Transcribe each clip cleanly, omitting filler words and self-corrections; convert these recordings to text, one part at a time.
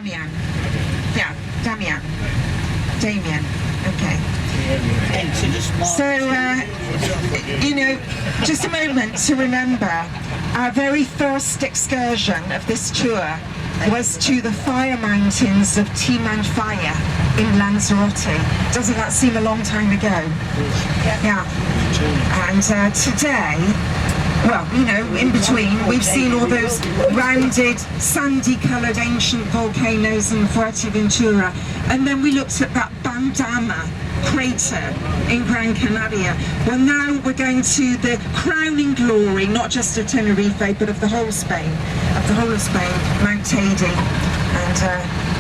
Damian. Yeah, Damian. Damien. Okay. So, you know, just a moment to remember, our very first excursion of this tour was to the fire mountains of Timanfaya in Lanzarote. Doesn't that seem a long time ago? Yeah. And today, well, you know, in between, we've seen all those rounded, sandy-coloured ancient volcanoes in Fuerteventura, and then we looked at that Bandama crater in Gran Canaria. Well, now we're going to the crowning glory, not just of Tenerife, but of the whole Spain, Mount Teide. And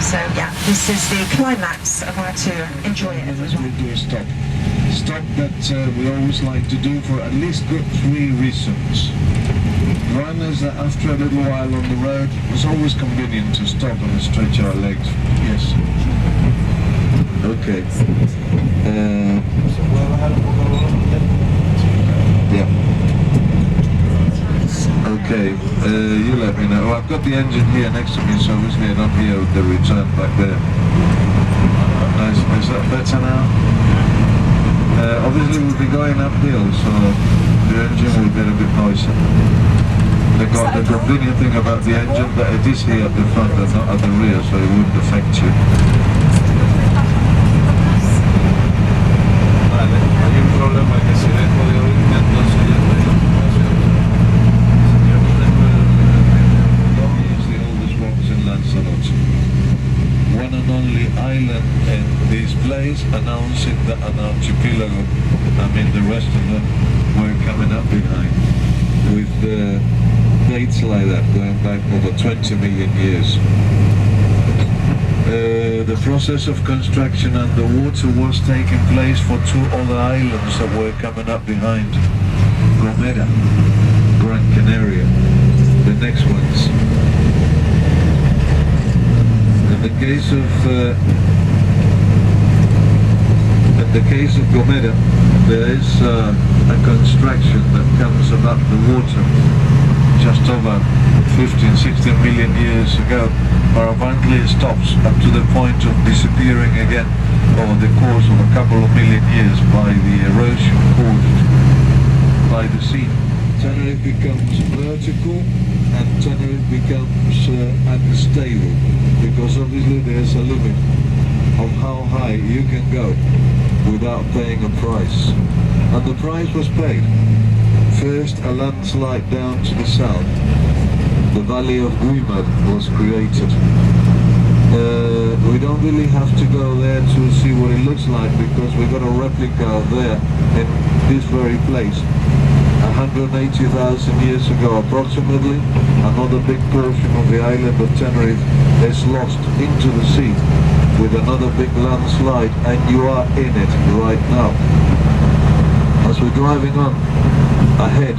so, yeah, this is the climax of our tour. Enjoy it, everyone. We'll do a stop. Stop that we always like to do for at least good 3 reasons. One is that after a little while on the road, it's always convenient to stop and stretch our legs. Yes. Okay. Yeah. Okay. You let me know. Oh, I've got the engine here next to me, so obviously I don't hear the return back there. Nice. Is that better now? Obviously we'll be going uphill, so the engine will get a bit noisy. The convenient thing about the engine that it is here at the front and not at the rear, so it wouldn't affect you. Hay un problema que si dejo de oír, entonces ya Is the oldest rocks in Lanzarote. One and only island in this place, announcing that an archipelago, I mean the rest of them, were coming up behind, with dates like that going back over 20 million years. The process of construction underwater was taking place for 2 other islands that were coming up behind. Gomera, Gran Canaria, the next ones. In the case of Gomera, there is a construction that comes above the water just over 15-16 million years ago, but apparently it stops up to the point of disappearing again over the course of a couple of million years by the erosion caused by the sea. Tenerife becomes vertical and Tenerife becomes unstable, because obviously there's a limit of how high you can go without paying a price. And the price was paid. First, a landslide down to the south. The valley of Guimar was created. We don't really have to go there to see what it looks like, because we got a replica there in this very place. 180,000 years ago approximately, another big portion of the island of Tenerife is lost into the sea with another big landslide, and you are in it right now. As we're driving on ahead,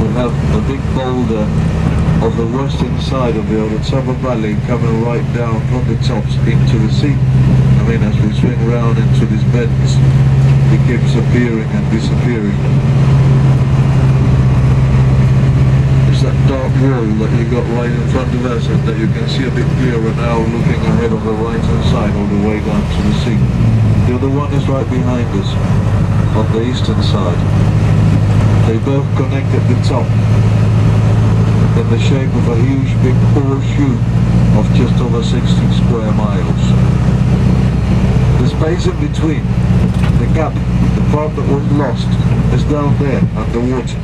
we have a big boulder of the western side of the Orizaba Valley coming right down from the tops into the sea. I mean, as we swing round into these bends, it keeps appearing and disappearing. It's that dark wall that you got right in front of us and that you can see a bit clearer now looking ahead on the right hand side all the way down to the sea. The other one is right behind us on the eastern side. They both connect at the top in the shape of a huge big horseshoe of just over 60 square miles. The space in between, the gap, the part that was lost, is down there underwater.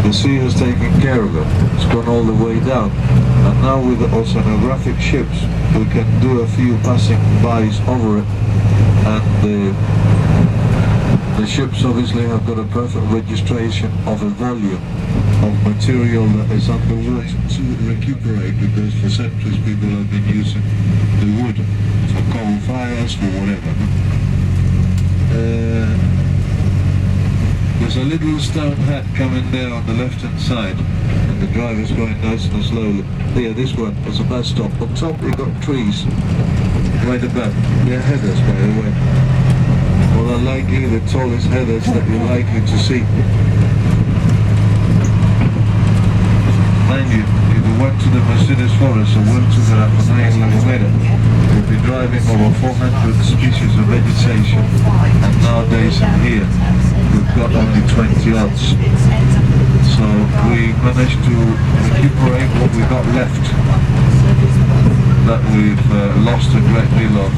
The sea has taken care of it. It's gone all the way down. And now with the oceanographic ships, we can do a few passing bys over it. And the ships obviously have got a perfect registration of a volume of material that is underwater to recuperate, because for centuries people have been using the wood for coal fires, for whatever. There's a little stone hut coming there on the left hand side, and the driver's going nice and slowly. Yeah, this one is a bus stop. On top you've got trees right above. They're heathers, by the way. Well, they're likely the tallest heathers that you're likely to see. Mind you, if we went to the Mercedes forest or went to the Canary Lagomera, we'll be driving over 400 species of vegetation, and nowadays in here we've got only 20 odds. So we managed to recuperate what we got left, that we've lost a great deal of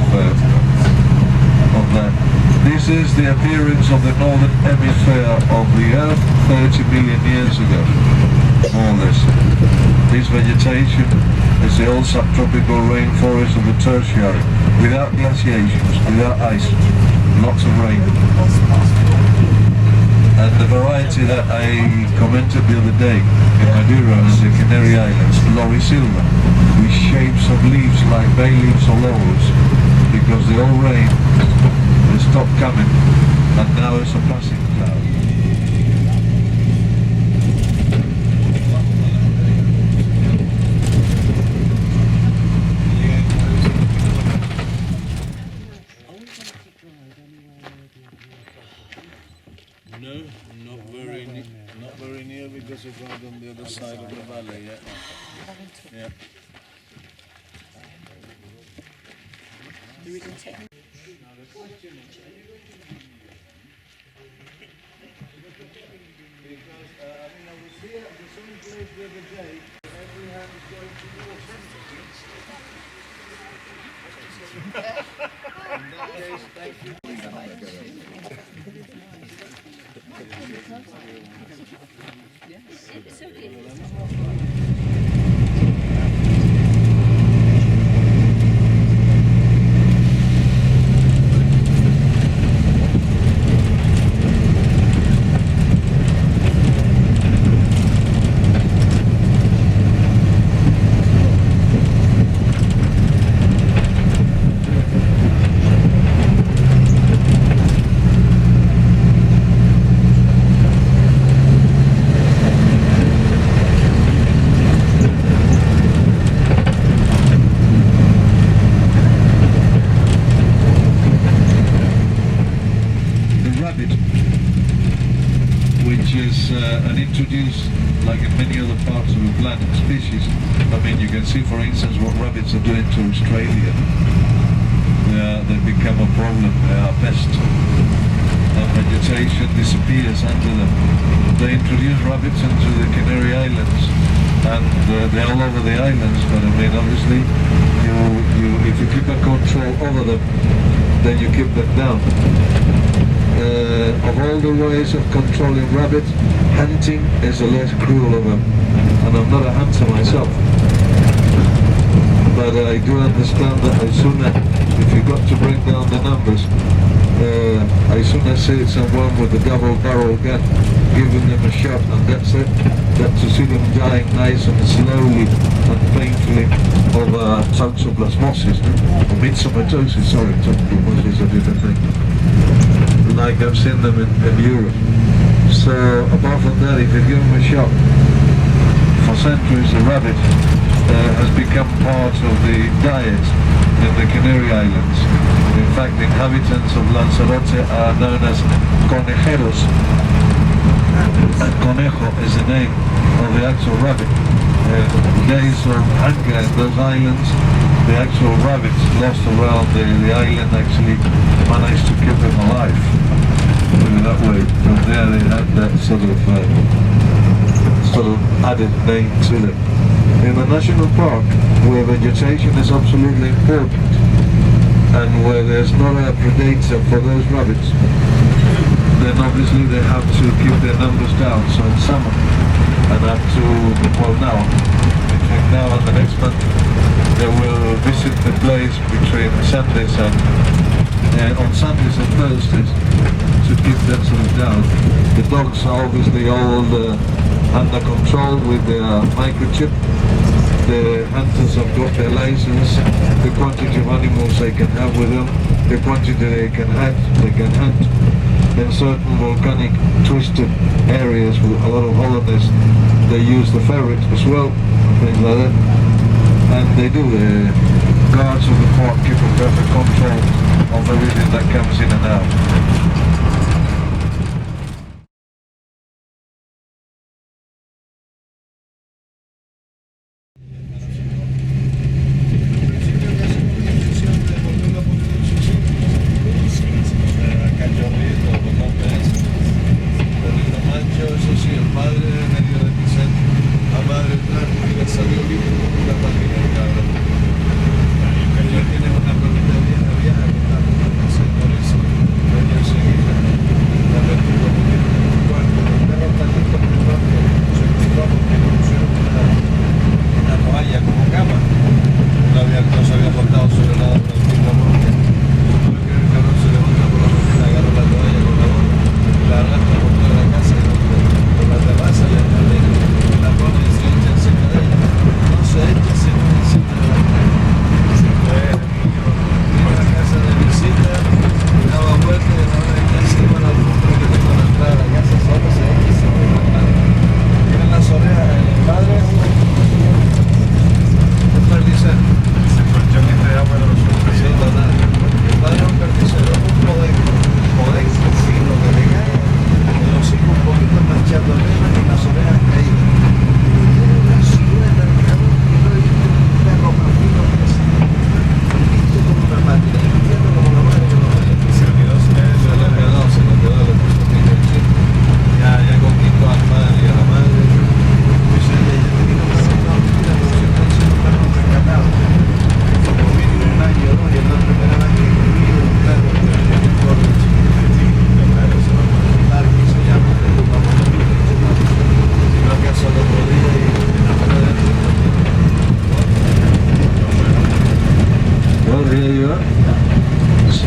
that. This is the appearance of the northern hemisphere of the Earth 30 million years ago, more or less. This vegetation is the old subtropical rainforest of the Tertiary, without glaciations, without ice, lots of rain. And the variety that I commented the other day in Madeira and the Canary Islands, Lorisilva, with shapes of leaves like bay leaves or laurels, because the old rain has stopped coming and now it's a passing cloud. No, not very near because we've gone on the other side of the valley yet. Yeah. Because I was here at the same place the other day, every hand is going towards in that case, thank you. An introduced, like in many other parts of the planet, species. I mean, you can see, for instance, what rabbits are doing to Australia. They become a problem, they are pest, and vegetation disappears under them. They introduce rabbits into the Canary Islands, and they're all over the islands, but I mean, obviously, if you keep a control over them, then you keep them down. Of all the ways of controlling rabbits, hunting is the less cruel of them, and I'm not a hunter myself, but I do understand that as soon as, if you've got to bring down the numbers, I sooner see someone with a double-barrel gun giving them a shot and that's it, than to see them dying nice and slowly and painfully of toxoplasmosis, or myxomatosis, sorry, toxoplasmosis, I didn't think, like I've seen them in Europe. So apart from that, if you give them a shot, for centuries the rabbit has become part of the diet in the Canary Islands. In fact, the inhabitants of Lanzarote are known as conejeros. And conejo is the name of the actual rabbit. Days of hunger in those islands, the actual rabbits lost around the island actually managed to keep them alive. Put it that way. But there they had that sort of added name to them. In a national park where vegetation is absolutely important and where there's not a predator for those rabbits, then obviously they have to keep their numbers down. So in summer and up to, well now, between now and the next month, they will visit the place between Sundays and on Sundays and Thursdays to keep that sort of down. The dogs are obviously all under control with their microchip. The hunters have got their license, the quantity of animals they can have with them, the quantity they can hunt. In certain volcanic twisted areas with a lot of hollowness, they use the ferret as well, things like that. And they do, the guards of the park keep a perfect control of everything that comes in and out.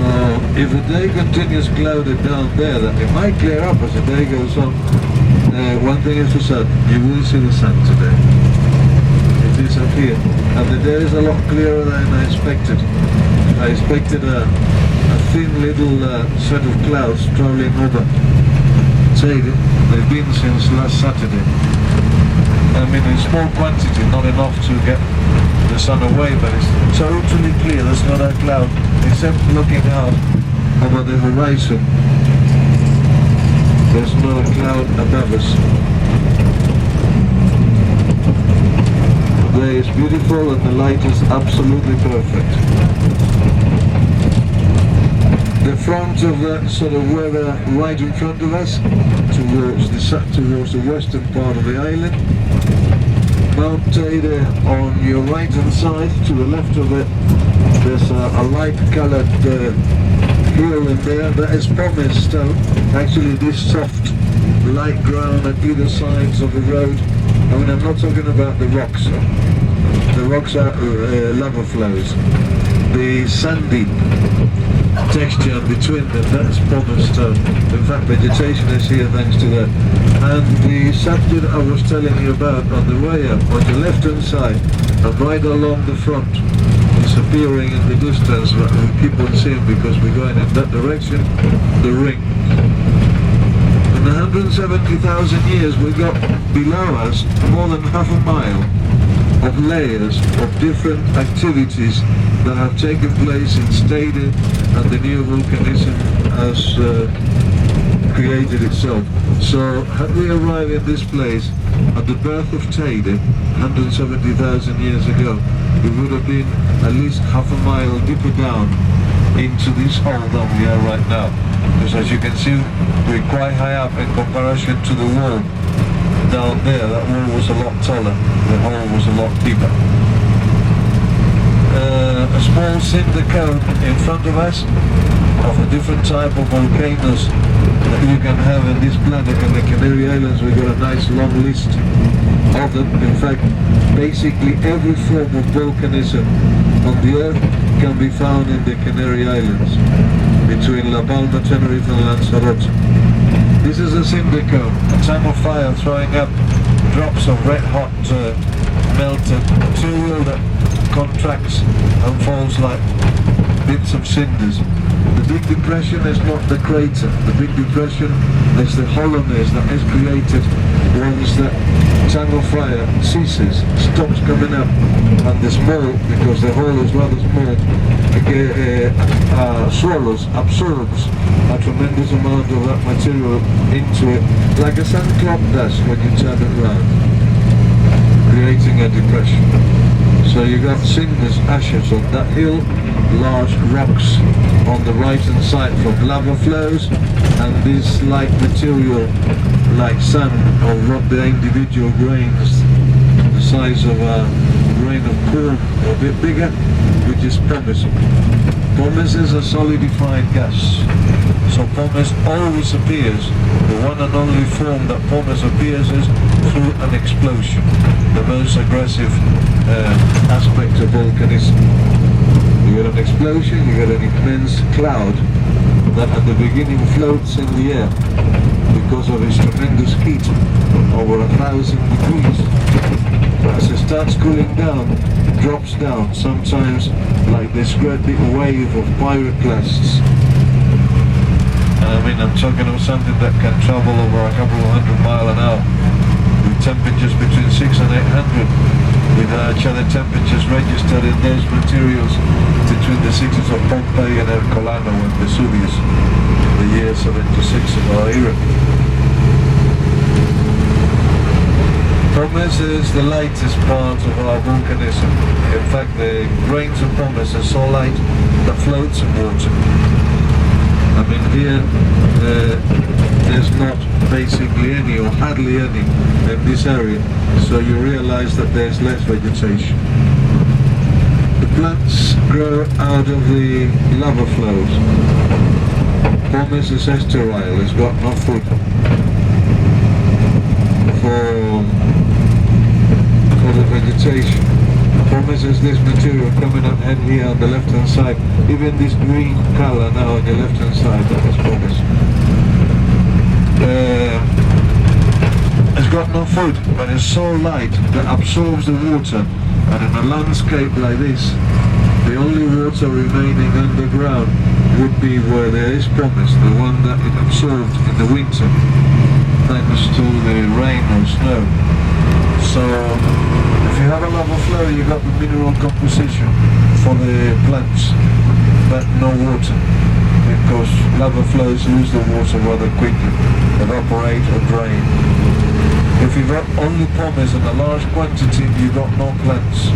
So if the day continues clouded down there, that it might clear up as the day goes on. One thing is for certain, you will see the sun today. It disappeared, and the day is a lot clearer than I expected. I expected a thin little set of clouds traveling over Teide. They've been since last Saturday. I mean, in small quantity, not enough to get the sun away, but it's totally clear. There's not a cloud, except looking out over the horizon. There's not a cloud above us. The day is beautiful and the light is absolutely perfect. The front of that sort of weather right in front of us, towards the western part of the island. Mount Teide on your right hand side. To the left of it, there's a light coloured hill in there. That is pumice stone. Actually, this soft light ground at either sides of the road. I mean, I'm not talking about the rocks. The rocks are lava flows. The sandy texture between them, that's pumice stone. In fact, vegetation is here thanks to that. And the sandy that I was telling you about on the way up, on the left hand side, and right along the front, disappearing in the distance, but we keep on seeing because we're going in that direction, the ring. In 170,000 years we got below us more than half a mile of layers of different activities that have taken place in Teide, and the new volcanism has created itself. So had we arrived at this place at the birth of Teide 170,000 years ago, we would have been at least half a mile deeper down into this hole that we are right now. Because as you can see, we're quite high up in comparison to the wall down there. That wall was a lot taller, the hole was a lot deeper. A small cinder cone in front of us of a different type of volcanoes that you can have in this planet. In the Canary Islands we've got a nice long list of them. In fact, basically every form of volcanism on the earth can be found in the Canary Islands, between La Palma, Tenerife and Lanzarote. This is a cinder cone, a tongue of fire throwing up drops of red hot melted material that contracts and falls like bits of cinders. The Big Depression is not the crater. The Big Depression is the hollowness that is created once that tongue of fire ceases, stops coming up, and the small, because the hole is rather small, swallows, absorbs a tremendous amount of that material into it, like a sun clock does when you turn it round, creating a depression. So you got cinders, ashes on that hill, large rocks on the right hand side from lava flows, and this light material like sand or what the individual grains, the size of a grain of corn or a bit bigger, which is pumice. Pumice is a solidified gas. So pumice always appears, the one and only form that pumice appears is through an explosion, the most aggressive aspect of volcanism. You get an explosion, you get an immense cloud that at the beginning floats in the air because of its tremendous heat, over 1,000 degrees. But as it starts cooling down, it drops down, sometimes like this great big wave of pyroclasts. I mean, I'm talking of something that can travel over a couple of 100 miles an hour, with temperatures between 600 and 800, with other temperatures registered in those materials between the cities of Pompeii and Herculano and Vesuvius, the year 76 of our era. Pumice is the lightest part of our volcanism. In fact, the grains of pumice are so light that floats in water. I mean, here there's not basically any or hardly any in this area, so you realize that there's less vegetation. The plants grow out of the lava flows. Pumice is sterile, it's got no food for the vegetation. promises this material coming up ahead here on the left hand side. Even this green color now on the left hand side, that is promise. It's got no food, but it's so light that absorbs the water, and in a landscape like this, the only water remaining underground would be where there is promise, the one that it absorbed in the winter, thanks to the rain or snow. So if you have a lava flow, you got the mineral composition for the plants, but no water, because lava flows lose the water rather quickly, evaporate or drain. If you've got only pumice in a large quantity, you've got no plants,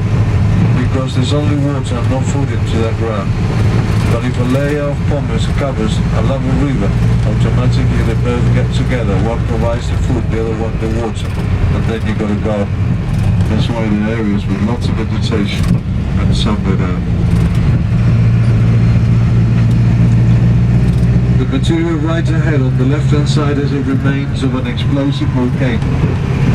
because there's only water and no food into that ground. But if a layer of pumice covers a lava river, automatically they both get together. One provides the food, the other one the water, and then you got a garden. That's why the areas with lots of vegetation and some without. The material right ahead on the left hand side is the remains of an explosive volcano,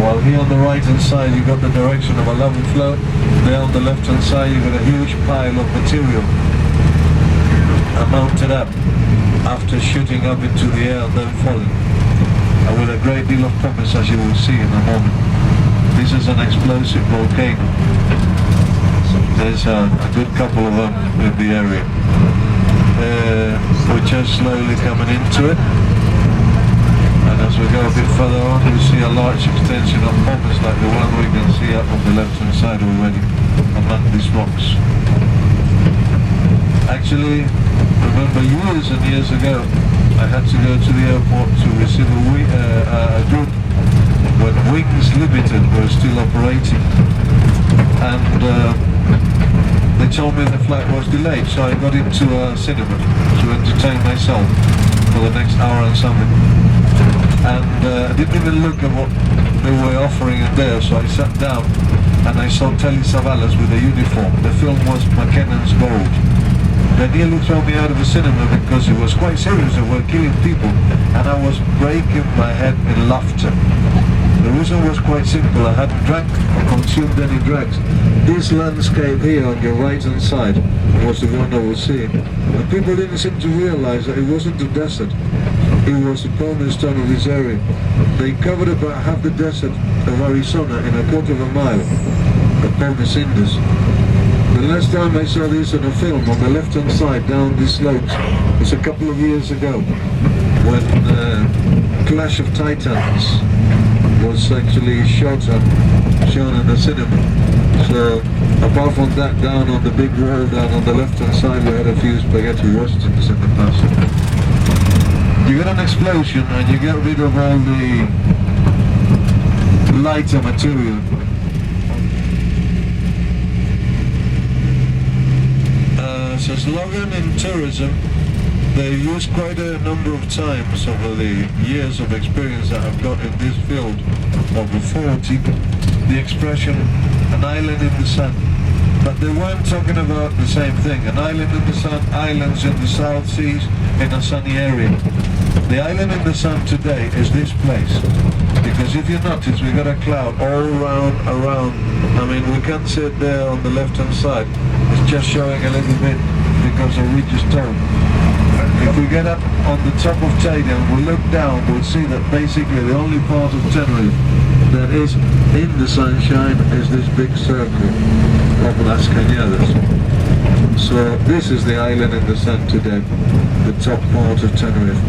while here on the right hand side you got the direction of a lava flow. There on the left hand side you got a huge pile of material mounted up after shooting up into the air and then falling, and with a great deal of promise, as you will see in a moment. This is an explosive volcano. There's a good couple of them in the area. We're just slowly coming into it, and as we go a bit further on we see a large extension of pumice like the one we can see up on the left hand side already among these rocks. Actually, remember years and years ago I had to go to the airport to receive a group when Wings Limited were still operating, and they told me the flight was delayed, so I got into a cinema to entertain myself for the next hour and something. And I didn't even look at what they were offering in there, so I sat down and I saw Telly Savalas with a uniform. The film was McKennan's Gold. They nearly threw me out of the cinema because it was quite serious. They were killing people, and I was breaking my head in laughter. The reason was quite simple. I hadn't drank or consumed any drugs. This landscape here on your right hand side was the one I was seeing. And people didn't seem to realize that it wasn't a desert. It was the cornerstone of this area. They covered about half the desert of Arizona in a quarter of a mile, the Pumice Indus. The last time I saw this on a film on the left hand side down these slopes was a couple of years ago, when Clash of Titans was actually shot and shown in the cinema. So apart from that, down on the big wall down on the left hand side we had a few spaghetti westerns in the past. You get an explosion and you get rid of all the lighter material. So slogan in tourism, they use quite a number of times over the years of experience that I've got in this field, over 40, the expression an island in the sun. But they weren't talking about the same thing. An island in the sun, islands in the South Seas in a sunny area. The island in the sun today is this place, because if you notice we got a cloud all around. I mean, we can't sit there on the left hand side, it's just showing a little bit because the ridge is tall. If we get up on the top of Teide and we look down, we'll see that basically the only part of Tenerife that is in the sunshine is this big circle of Las Cañadas. So this is the island in the sun today, the top part of Tenerife.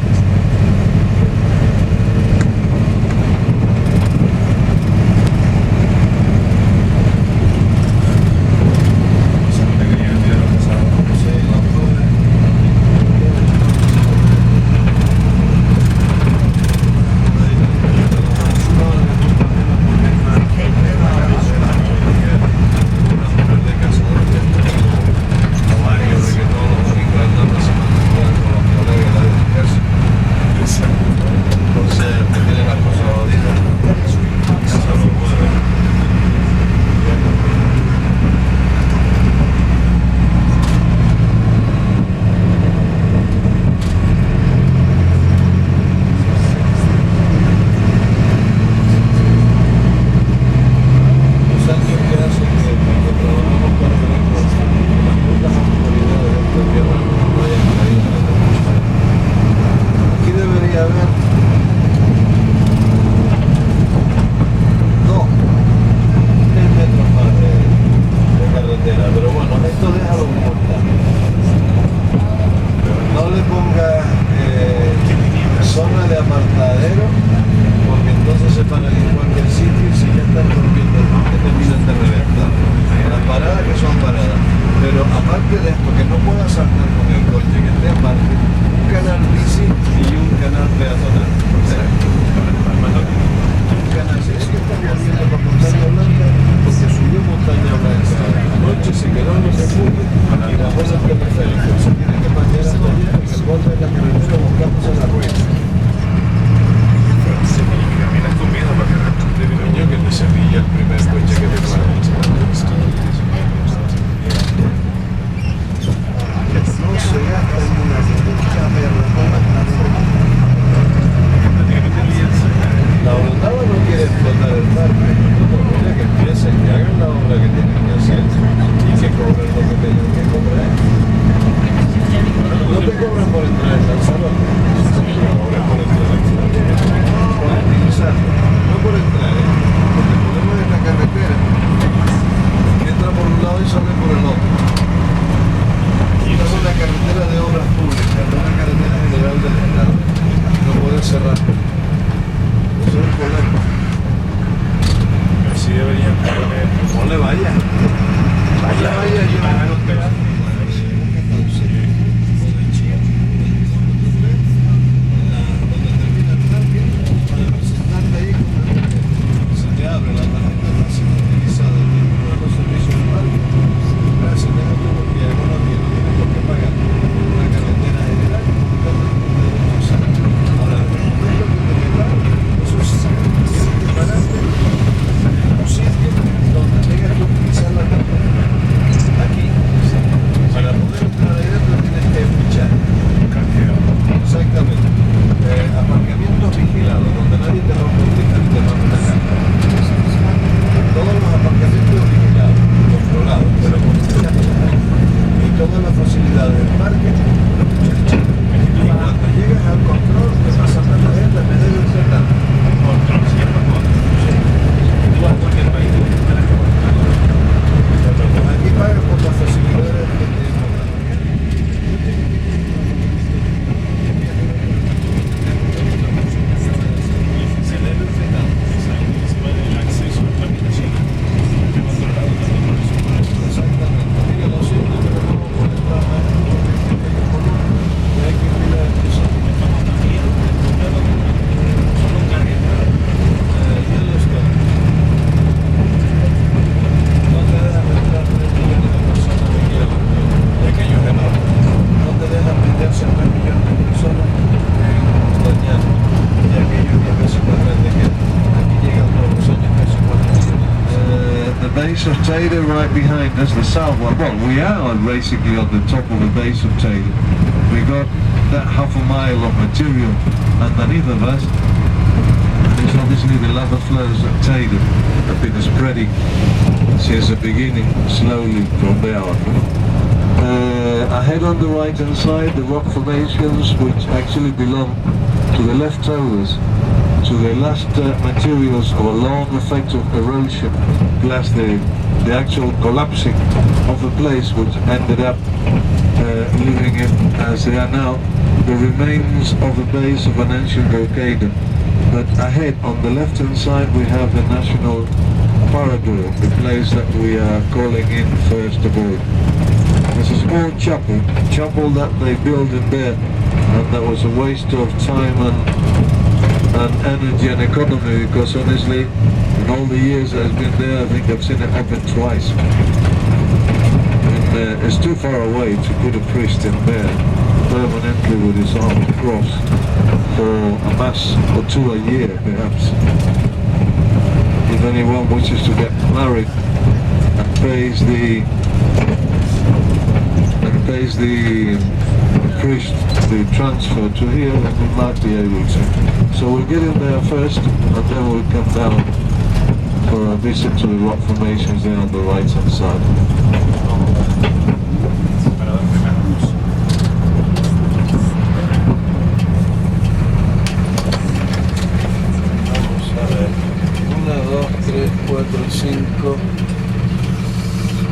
cobran por entrar en Lanzarote. Sí, cobran por entrar en Lanzarote. Por utilizarlo. No por entrar, porque el problema es la carretera. Que entra por un lado y sale por el otro. Aquí no es una carretera de obras públicas, no es una carretera general del Estado. No pueden cerrar. Ese es el problema. Así deberían poner. No le vaya. Vaya, yo no te va. Of Teide right behind us, the south one. Well, we are basically on the top of the base of Teide. We got that half a mile of material underneath of us. There's obviously the lava flows of Teide have been spreading since the beginning, slowly from there on. Ahead on the right hand side, the rock formations which actually belong to the leftovers, to the last materials of a long effect of erosion, plus the actual collapsing of the place which ended up leaving it as they are now, the remains of the base of an ancient volcano. But ahead on the left hand side we have the national parador, the place that we are calling in first of all. There's a small chapel that they built in there, and that was a waste of time and energy and economy, because honestly in all the years I've been there I think I've seen it happen twice. And it's too far away to put a priest in there permanently with his arm crossed for a mass or two a year perhaps. If anyone wishes to get married and pays the priest the transfer to here, then we might be able to. So we'll get in there first and then we'll come down for a visit to the rock formations there on the right hand side. Vamos a ver, 1, 2, 3, 4, 5,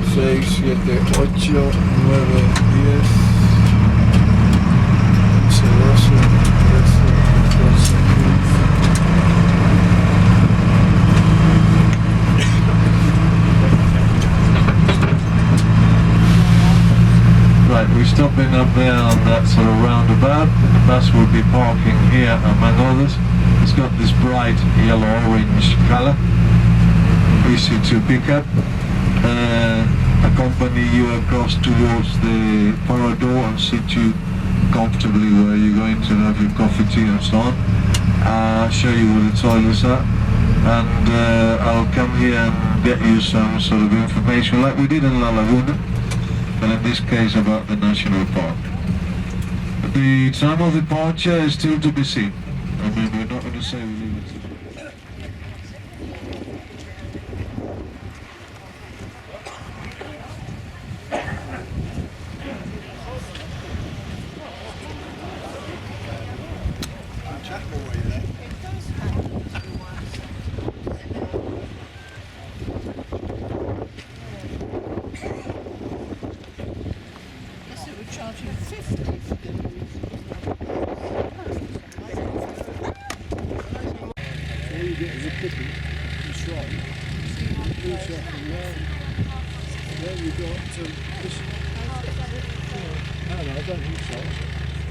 6, 7, 8, 9, 10, 11, 12, 13, 14, 15. Right, we're stopping up there on that sort of roundabout. The bus will be parking here among others. It's got this bright yellow-orange color, easy to pick up. Accompany you across towards the parador and sit you comfortably where you're going to have your coffee, tea and so on. Show you where the toilets are, and I'll come here and get you some sort of information like we did in La Laguna, but in this case about the national park. The time of departure is still to be seen. I mean, we're not going to say we leave it to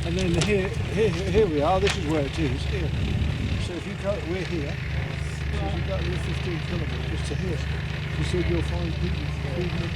And then here we are. This is where it is. Here. So if you go, we're here. So if you go to the 15 kilometres to here, you said you'll find people feeding them.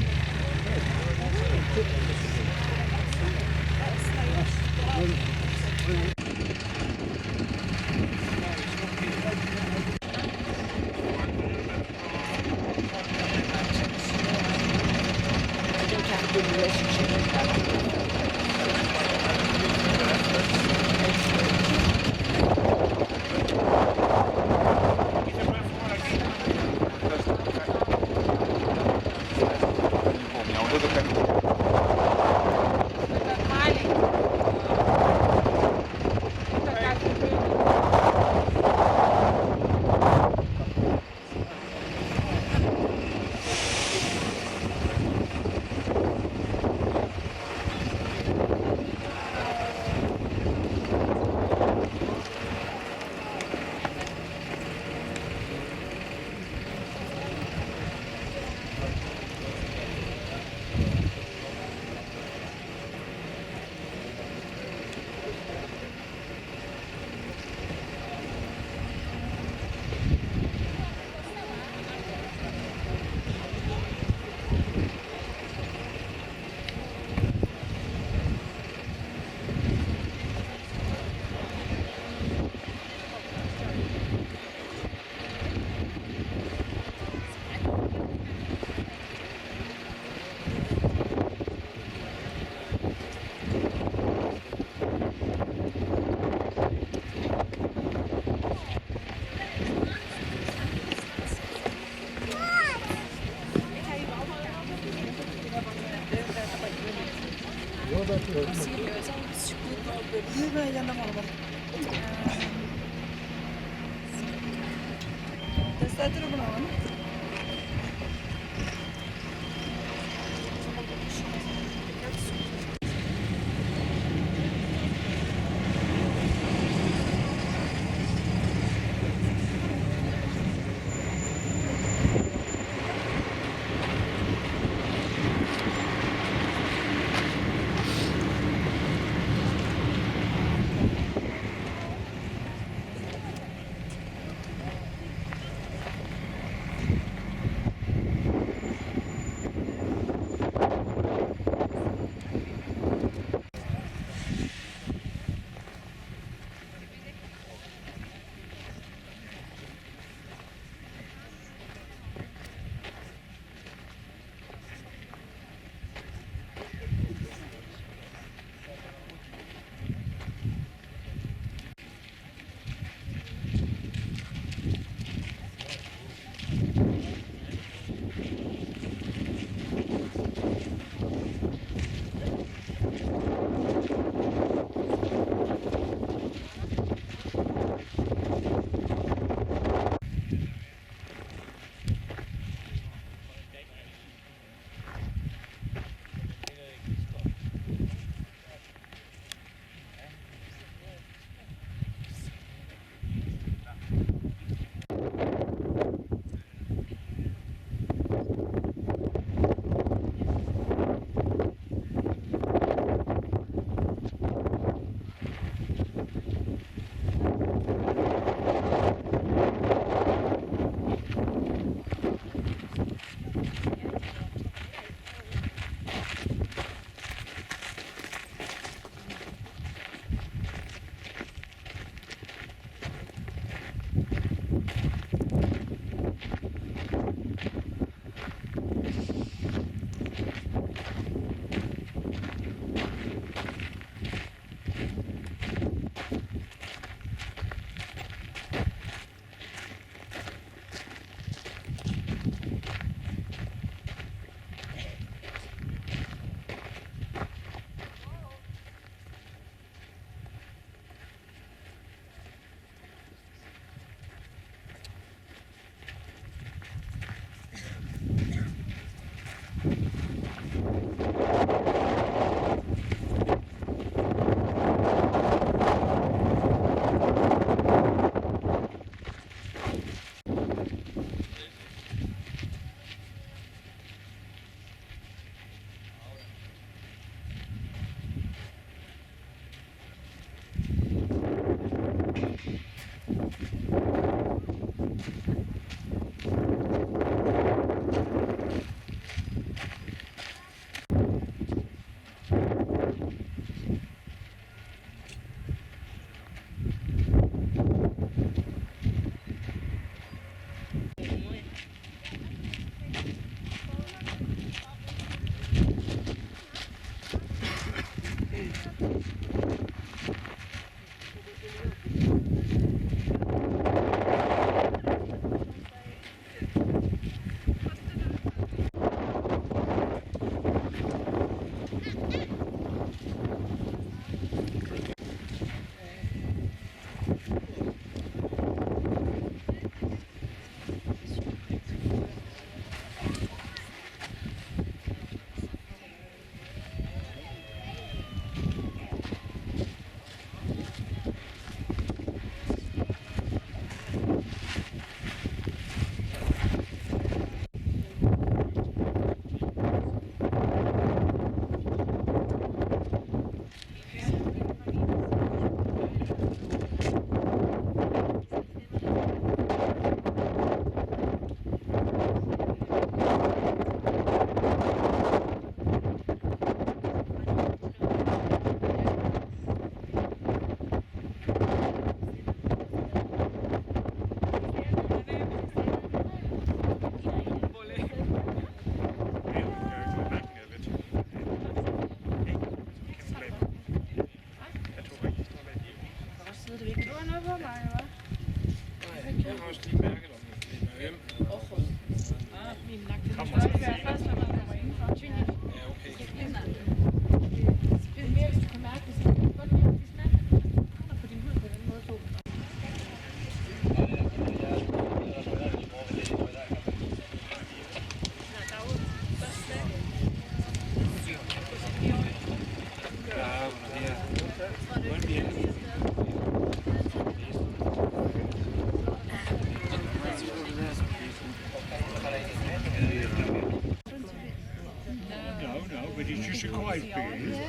But it's just a quiet period.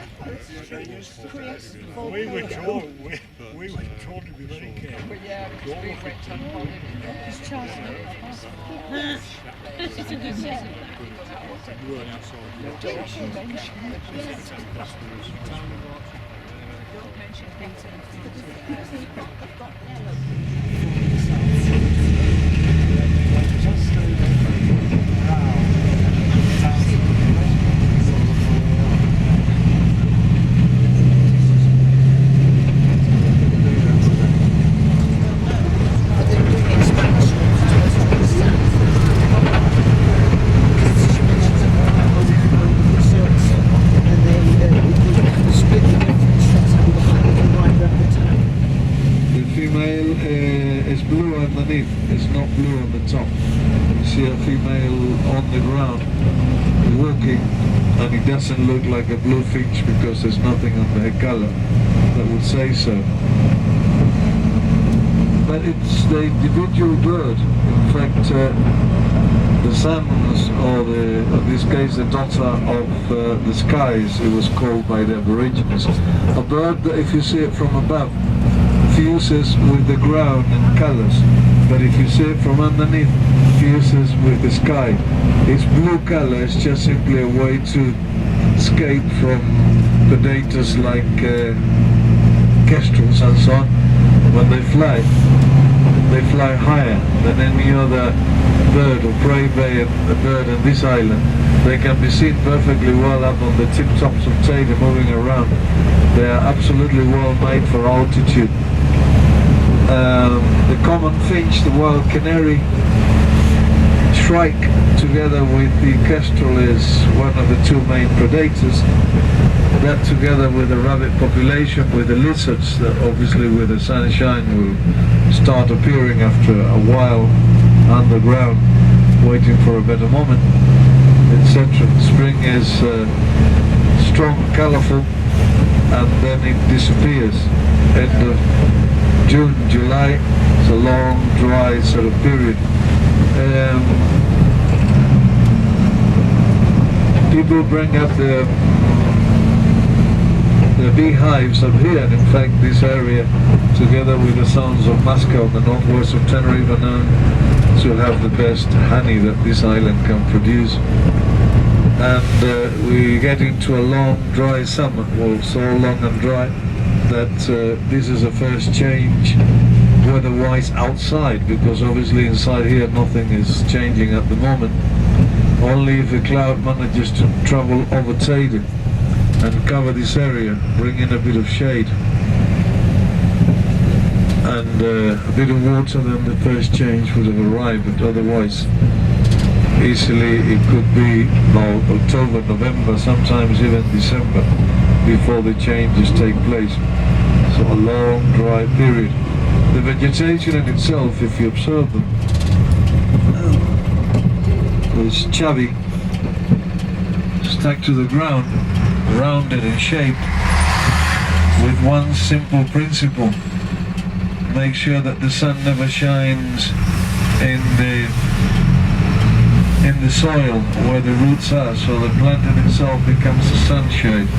We were told to be very careful. But yeah, because we went on holiday. It's Charles. It's a good set. We weren't outside. Don't mention It's not blue on the top. You see a female on the ground walking, and it doesn't look like a blue finch because there's nothing on the color that would say so. But it's the individual bird. In fact, the sun, or in this case the daughter of the skies, it was called by the Aborigines. A bird that, if you see it from above, fuses with the ground and colors, but if you see it from underneath, fuses with the sky. Its blue color is just simply a way to escape from predators like kestrels and so on. When they fly higher than any other bird or prey bird on this island. They can be seen perfectly well up on the tip tops of Teide moving around. They are absolutely well made for altitude. The common finch, the wild canary, shrike together with the kestrel is one of the two main predators. That together with the rabbit population, with the lizards that obviously with the sunshine will start appearing after a while underground, waiting for a better moment, etc. Spring is strong, colorful, and then it disappears. End of June, July, it's a long, dry sort of period. People bring up the the beehives up here, and in fact this area, together with the sounds of Moscow, the northwest of Tenerife, are known to have the best honey that this island can produce. And we get into a long dry summer, well, so long and dry that this is a first change weather-wise outside, because obviously inside here nothing is changing at the moment. Only if a cloud manages to travel over Teide and cover this area, bring in a bit of shade and a bit of water, then the first change would have arrived. But otherwise, easily it could be October, November, sometimes even December before the changes take place. So a long dry period. The vegetation in itself, if you observe them, is chubby, stuck to the ground, rounded in shape, with one simple principle: make sure that the sun never shines in the soil where the roots are, so the plant in itself becomes a sunshade.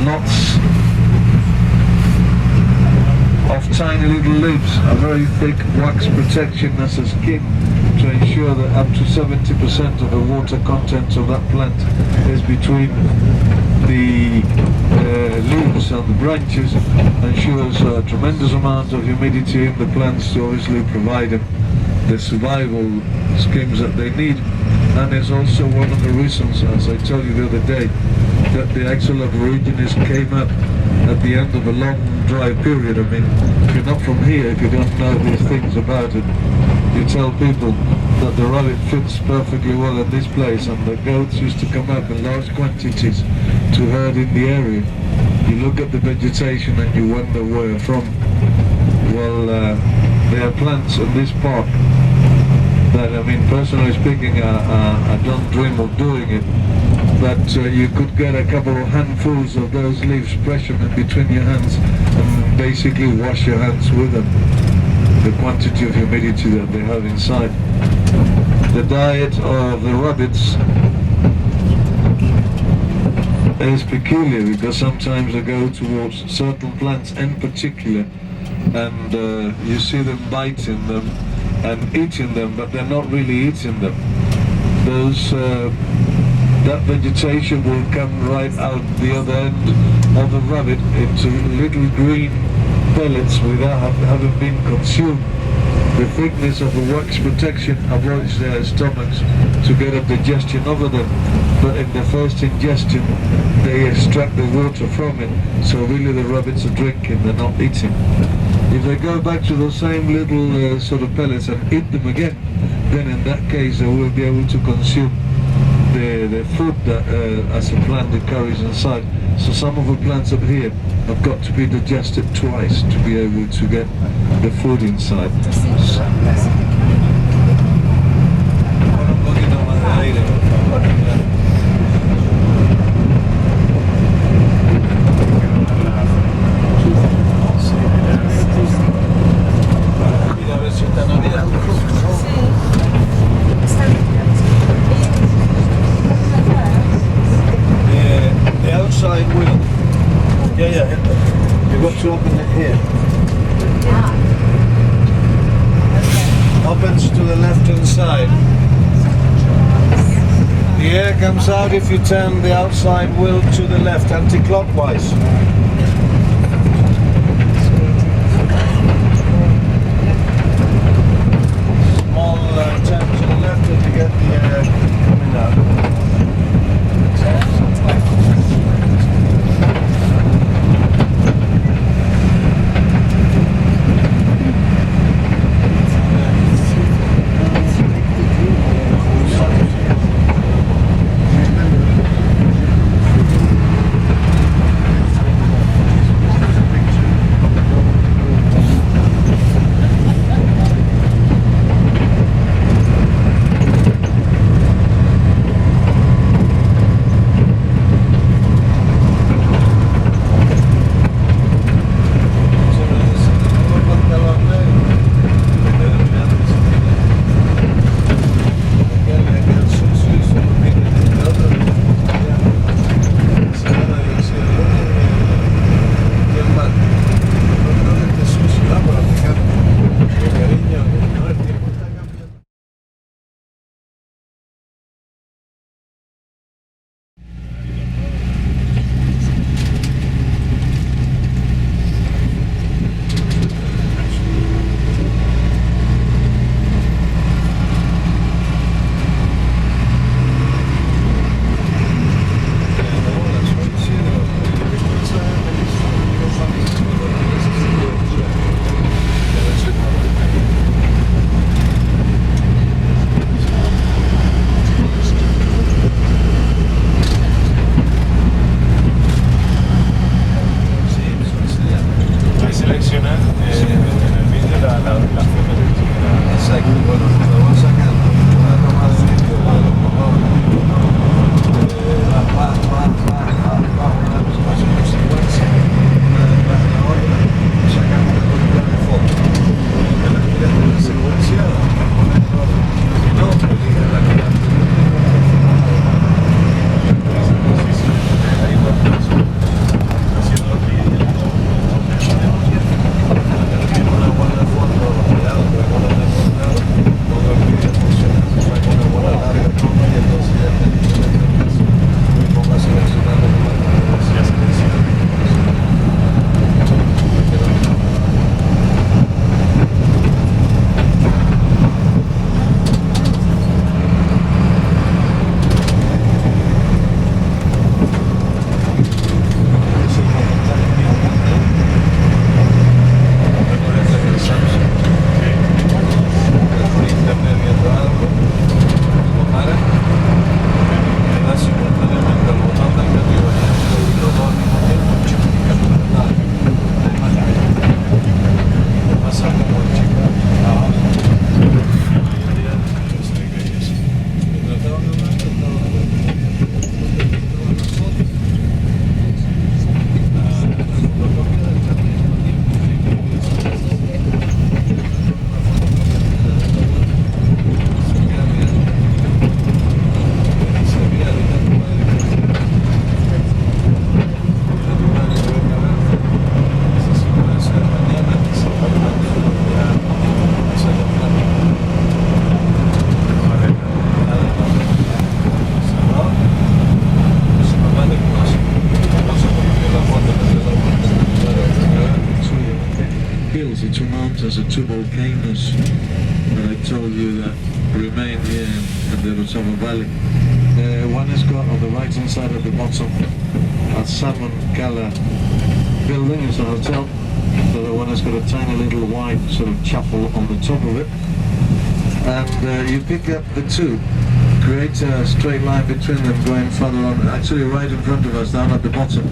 Lots of tiny little leaves, a very thick wax protection as a skin to ensure that up to 70% of the water content of that plant is between the leaves and the branches, ensures a tremendous amount of humidity in the plants to obviously provide them the survival schemes that they need. And it's also one of the reasons, as I told you the other day, that the actual Aborigines came up at the end of a long dry period. I mean, if you're not from here, if you don't know these things about it, you tell people that the rabbit fits perfectly well in this place, and the goats used to come up in large quantities to herd in the area. You look at the vegetation and you wonder where you're from. Well, there are plants in this park that, I mean, personally speaking, I don't dream of doing it, but you could get a couple of handfuls of those leaves, press them in between your hands and basically wash your hands with them. The quantity of humidity that they have inside. The diet of the rabbits is peculiar, because sometimes they go towards certain plants in particular, and you see them biting them and eating them, but they're not really eating them. That vegetation will come right out the other end of the rabbit into little green pellets without having been consumed. The thickness of the wax protection avoids their stomachs to get a digestion over them, but in the first ingestion they extract the water from it, so really the rabbits are drinking, they're not eating. If they go back to the same little sort of pellets and eat them again, then in that case they will be able to consume the food that as a plant it carries inside. So some of the plants up here have got to be digested twice to be able to get the food inside. You've got to open it here. Opens to the left hand side. The air comes out if you turn the outside wheel to the left, anti-clockwise. Small turn to the left and you get the air coming out. the two mountains, the two volcanoes that I told you that remain here in the Rosario Valley. One has got on the right hand side at the bottom a salmon color building, it's a hotel. The other one has got a tiny little white sort of chapel on the top of it. And you pick up the two, create a straight line between them going further on, actually right in front of us down at the bottom.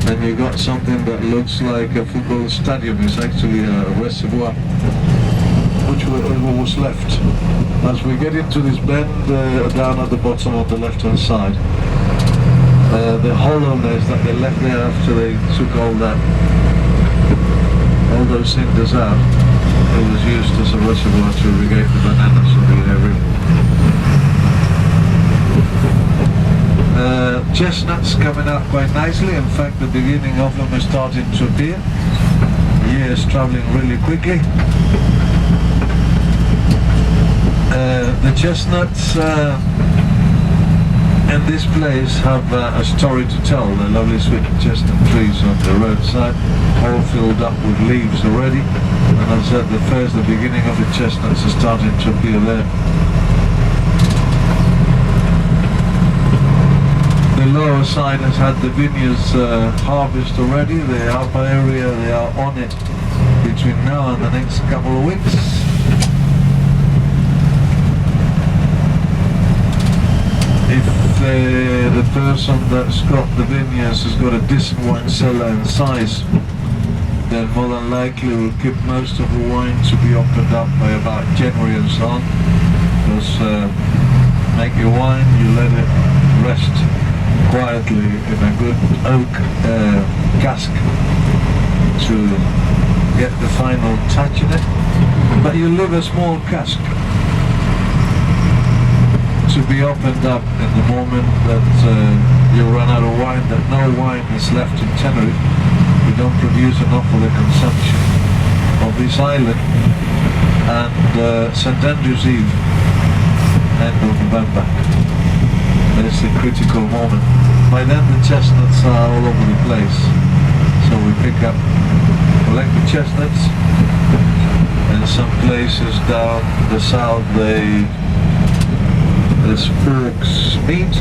And you got something that looks like a football stadium. It's actually a reservoir which was left. As we get into this bend down at the bottom on the left hand side, the hollowness that they left there after they took all those cinders out, it was used as a reservoir to irrigate the bananas of the area. Chestnuts coming out quite nicely. In fact, the beginning of them is starting to appear. The year is traveling really quickly. The chestnuts in this place have a story to tell. The lovely sweet chestnut trees on the roadside, all filled up with leaves already. And as I said, the beginning of the chestnuts is starting to appear there. The lower side has had the vineyards harvest already. The upper area, they are on it between now and the next couple of weeks. If the person that's got the vineyards has got a decent wine cellar in size, then more than likely will keep most of the wine to be opened up by about January and so on. Because make your wine, you let it rest quietly in a good oak cask to get the final touch in it. But you leave a small cask to be opened up in the moment that you run out of wine, that no wine is left in Tenerife. We don't produce enough for the consumption of this island. And St. Andrew's Eve, end of November, is the critical moment. By then the chestnuts are all over the place, so we collect the chestnuts. In some places down the south there's forks meat.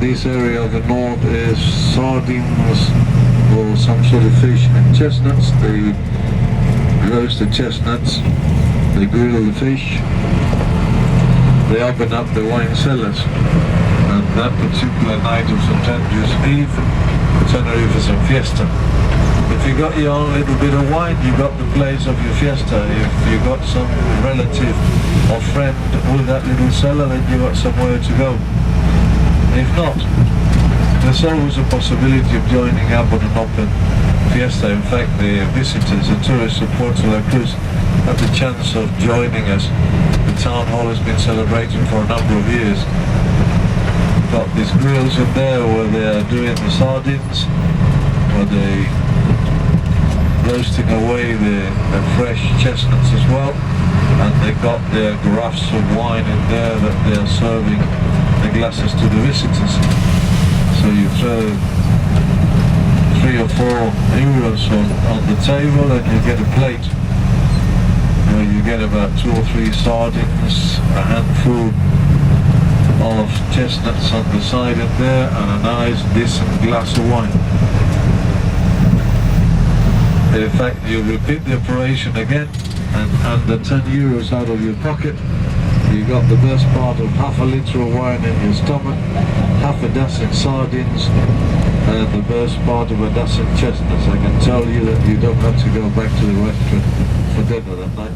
This area of the north is sardines or some sort of fish and chestnuts. They roast the chestnuts, they grill the fish, they open up the wine cellars. And that particular night of St. Andrew's Eve, Tenerife is a fiesta. If you got your own little bit of wine, you got the place of your fiesta. If you got some relative or friend with that little cellar, then you got somewhere to go. If not, there's always a possibility of joining up on an open fiesta. In fact, the visitors, the tourists of Puerto La Cruz have the chance of joining us. The town hall has been celebrating for a number of years. Got these grills in there where they are doing the sardines, where they roasting away the fresh chestnuts as well, and they got their garrafs of wine in there that they are serving the glasses to the visitors. So you throw 3 or 4 euros on the table and you get a plate where you get about 2 or 3 sardines, a handful of chestnuts on the side in there, and a nice decent glass of wine. In fact, you repeat the operation again, and under 10 euros out of your pocket, you got the best part of half a litre of wine in your stomach, half a dozen sardines, and the best part of a dozen chestnuts. I can tell you that you don't have to go back to the restaurant for dinner that night.